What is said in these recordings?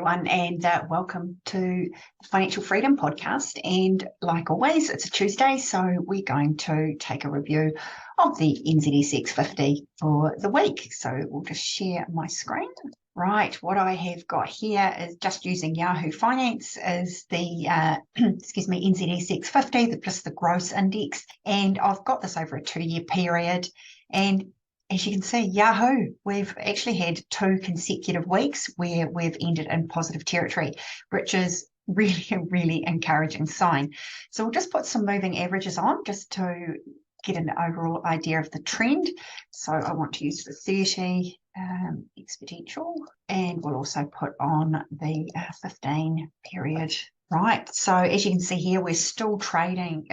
everyone, and welcome to the Financial Freedom Podcast. And like always, it's a Tuesday, so we're going to take a review of the NZSX 50 for the week. So we'll just share my screen. Right, what I have got here is just using Yahoo Finance as the, NZSX 50, just the gross index. And I've got this over a 2-year period. And as you can see, Yahoo, we've actually had 2 consecutive weeks where we've ended in positive territory, which is really a really encouraging sign. So we'll just put some moving averages on just to get an overall idea of the trend. So I want to use the 30 exponential, and we'll also put on the 15 period. Right, so as you can see here, we're still trading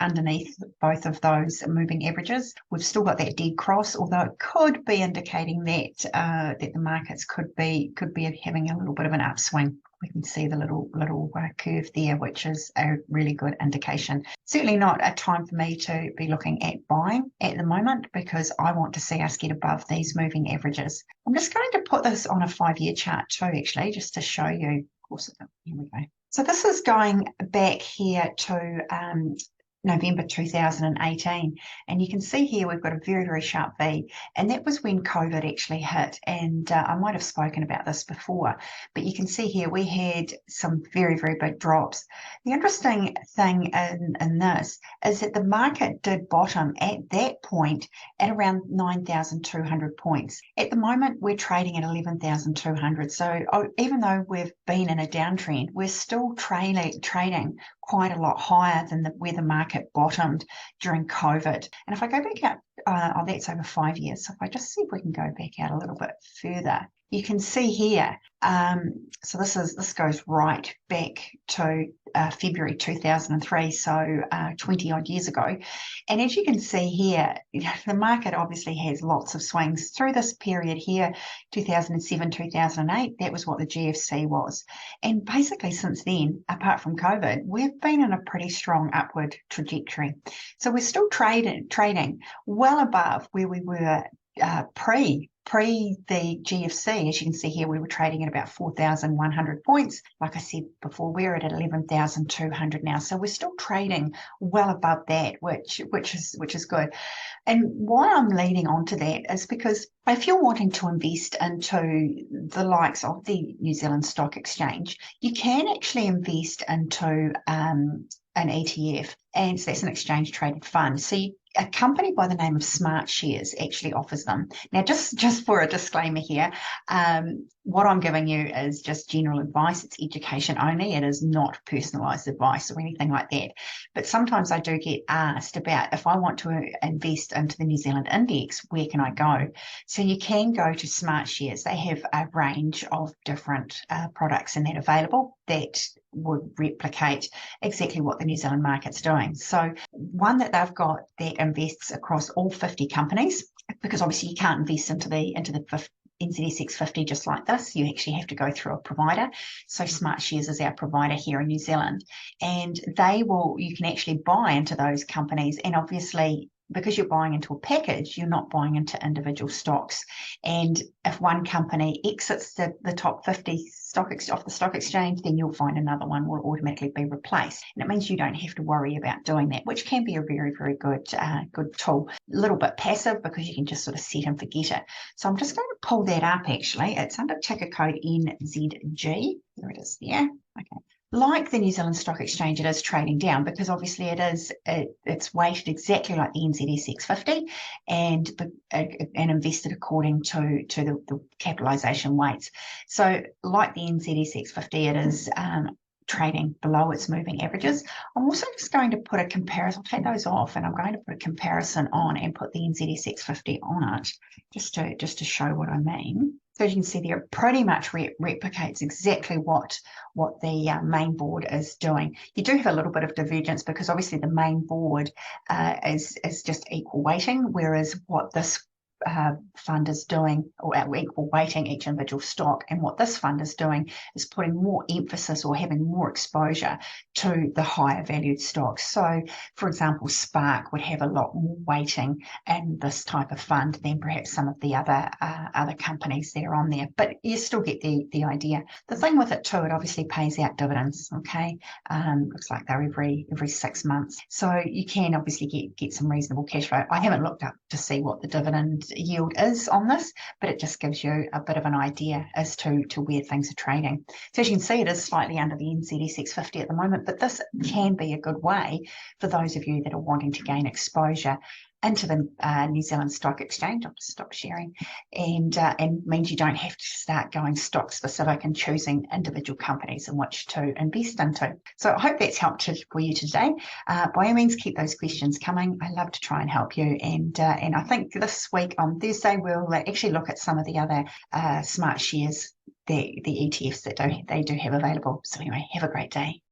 underneath both of those moving averages. We've still got that dead cross, although it could be indicating that that the markets could be having a little bit of an upswing. We can see the little curve there, which is a really good indication. Certainly not a time for me to be looking at buying at the moment, because I want to see us get above these moving averages. I'm just going to put this on a 5-year chart too, actually, just to show you. Of course, here we go. So this is going back here to November 2018, and you can see here we've got a very, very sharp V, and that was when COVID actually hit. And I might have spoken about this before, but you can see here we had some very, very big drops. The interesting thing in this is that the market did bottom at that point at around 9,200 points. At the moment, we're trading at 11,200. So even though we've been in a downtrend, we're still trading quite a lot higher than where the market bottomed during COVID. And if I go back out, that's over 5 years. So if I just see if we can go back out a little bit further, you can see here. So this goes right back to February 2003, so 20 odd years ago. And as you can see here, the market obviously has lots of swings through this period here, 2007, 2008. That was what the GFC was. And basically since then, apart from COVID, we've been in a pretty strong upward trajectory. So we're still trading well above where we were pre the GFC. As you can see here, we were trading at about 4,100 points. Like I said before, we're at 11,200 now. So we're still trading well above that, which is good. And why I'm leading on to that is because if you're wanting to invest into the likes of the New Zealand Stock Exchange, you can actually invest into an ETF, and so that's an exchange traded fund. So a company by the name of Smart Shares actually offers them. Now, just for a disclaimer here, what I'm giving you is just general advice. It's education only. It is not personalised advice or anything like that. But sometimes I do get asked about, if I want to invest into the New Zealand index, where can I go? So you can go to Smart Shares. They have a range of different products in that available that would replicate exactly what the New Zealand market's doing. So one that they've got that invests across all 50 companies, because obviously you can't invest into the NZSX 50 just like this. You actually have to go through a provider. So Smart Shares is our provider here in New Zealand, and you can actually buy into those companies. And obviously, because you're buying into a package, you're not buying into individual stocks. And if one company exits the top 50 off the stock exchange, then you'll find another one will automatically be replaced. And it means you don't have to worry about doing that, which can be a very, very good tool. A little bit passive because you can just sort of set and forget it. So I'm just going to pull that up actually. It's under ticker code NZG. There it is there. Okay. Like the New Zealand Stock Exchange, it is trading down because obviously it's weighted exactly like the NZSX 50 and invested according to the capitalisation weights. So like the NZSX 50, it is trading below its moving averages. I'm also just going to put a comparison. I'll take those off, and I'm going to put a comparison on and put the NZSX 50 on it just to show what I mean. So as you can see there, it pretty much replicates exactly what the main board is doing. You do have a little bit of divergence because obviously the main board is just equal weighting, whereas what this fund is doing, or equal weighting each individual stock. And what this fund is doing is putting more emphasis or having more exposure to the higher valued stocks. So, for example, Spark would have a lot more weighting in this type of fund than perhaps some of the other companies that are on there. But you still get the idea. The thing with it too, it obviously pays out dividends. Okay, looks like they're every 6 months, so you can obviously get some reasonable cash flow. I haven't looked up to see what the dividend yield is on this, but it just gives you a bit of an idea as to where things are trading. So as you can see, it is slightly under the NZSX 50 at the moment, but this can be a good way for those of you that are wanting to gain exposure into the New Zealand Stock Exchange. I'll just stop sharing, and means you don't have to start going stock specific and choosing individual companies in which to invest into. So I hope that's helped for you today. By all means, keep those questions coming. I love to try and help you, and I think this week on Thursday we'll actually look at some of the other smart shares, the ETFs that they do have available. So anyway, have a great day.